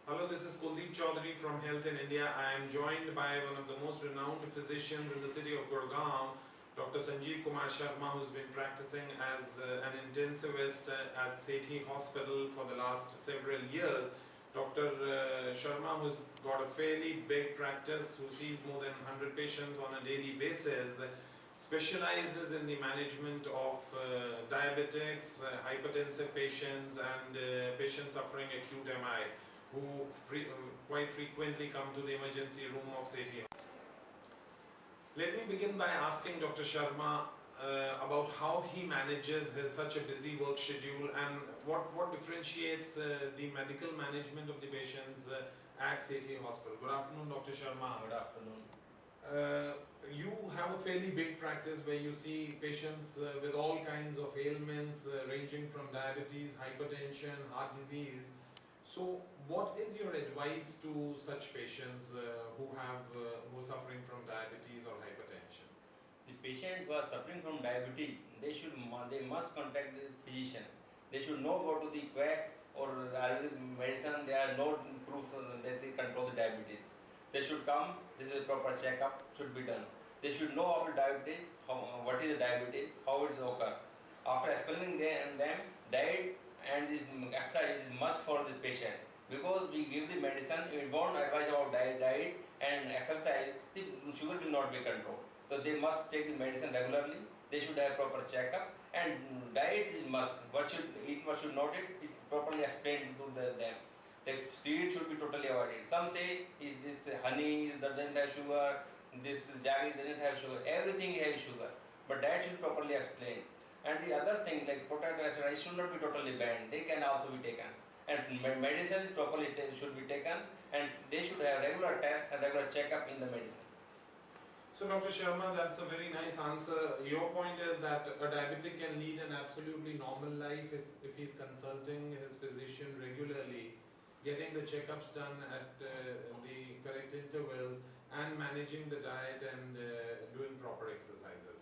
Hello, this is Kuldeep Chaudhary from Health in India. I am joined by one of the most renowned physicians in the city of Gurgaon, Dr. Sanjeev Sharma, who's been practicing as an intensivist at Sethi Hospital for the last several years. Dr. Sharma, who's got a fairly big practice, who sees more than 100 patients on a daily basis, specializes in the management of diabetics, hypertensive patients and patients suffering acute MI, who quite frequently come to the emergency room of Sethi. Let me begin by asking Dr. Sharma about how he manages such a busy work schedule and what differentiates the medical management of the patients at Sethi Hospital. Good afternoon, Dr. Sharma. Good afternoon. You have a fairly big practice where you see patients with all kinds of ailments ranging from diabetes, hypertension, heart disease. So what is your advice to such patients who are suffering from diabetes or hypertension? The patient who are suffering from diabetes, they must contact the physician. They should not go to the quacks or Ayurvedic medicine. There are no proof that they control the diabetes. They should come. This is a proper checkup should be done. They should know about diabetes, what is the diabetes, how it occurs. After explaining them, diet and this exercise is must for the patient, because we give the medicine, we won't advise about diet and exercise, the sugar will not be controlled. So they must take the medicine regularly. They should have proper checkup, and diet is must. What should eat, what should not eat, it properly explained to them. The seed should be totally avoided. Some say this honey doesn't have sugar, this jaggery doesn't have sugar, everything has sugar, but that should properly explain. And the other thing like potato acid should not be totally banned, they can also be taken. And medicine is properly should be taken, and they should have regular test and regular checkup in the medicine. So Dr. Sharma, that's a very nice answer. Your point is that a diabetic can lead an absolutely normal life if he's consulting his physician regularly, getting the checkups done at the correct intervals and managing the diet and doing proper exercises.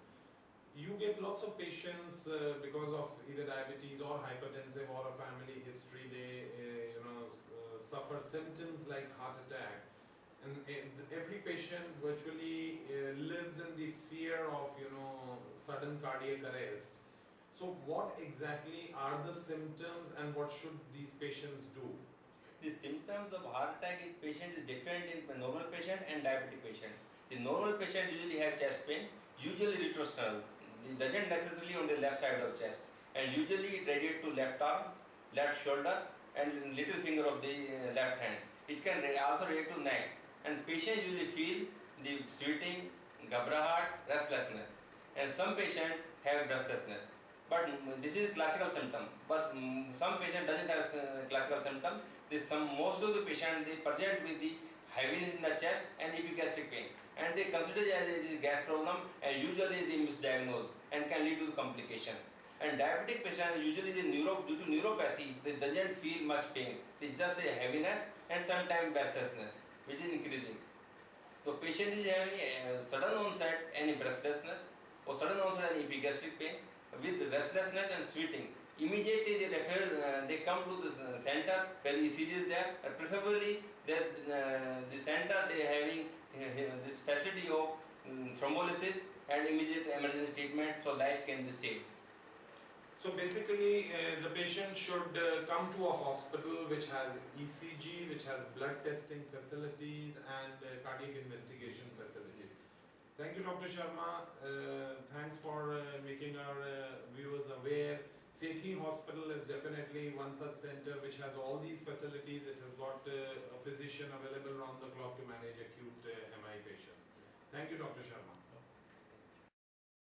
You get lots of patients because of either diabetes or hypertensive or a family history. They suffer symptoms like heart attack, and every patient virtually lives in the fear of sudden cardiac arrest. So what exactly are the symptoms and what should these patients do? The symptoms of heart attack in patient is different in the normal patient and diabetic patient. The normal patient usually have chest pain, usually retrosternal. It doesn't necessarily on the left side of chest, and usually it radiates to left arm, left shoulder and little finger of the left hand. It can also radiate to neck, and patients usually feel the sweating, ghabrahat, restlessness, and some patients have breathlessness. But this is classical symptom. But some patient doesn't have classical symptom. Most of the patient they present with the heaviness in the chest and epigastric pain, and they consider it as a gas problem, and usually they misdiagnose and can lead to complication. And diabetic patient usually due to neuropathy they doesn't feel much pain. It's just a heaviness and sometimes breathlessness which is increasing. So patient is having a sudden onset any breathlessness or sudden onset any epigastric pain with restlessness and sweating. Immediately they come to the center where the ECG is there. Preferably the center they are having this facility of thrombolysis and immediate emergency treatment, so life can be saved. So basically the patient should come to a hospital which has ECG, which has blood testing facilities and cardiac investigation facility. Thank you, Dr. Sharma. Thanks for making our viewers aware. Sethi Hospital is definitely one such center which has all these facilities. It has got a physician available round the clock to manage acute MI patients. Thank you, Dr. Sharma.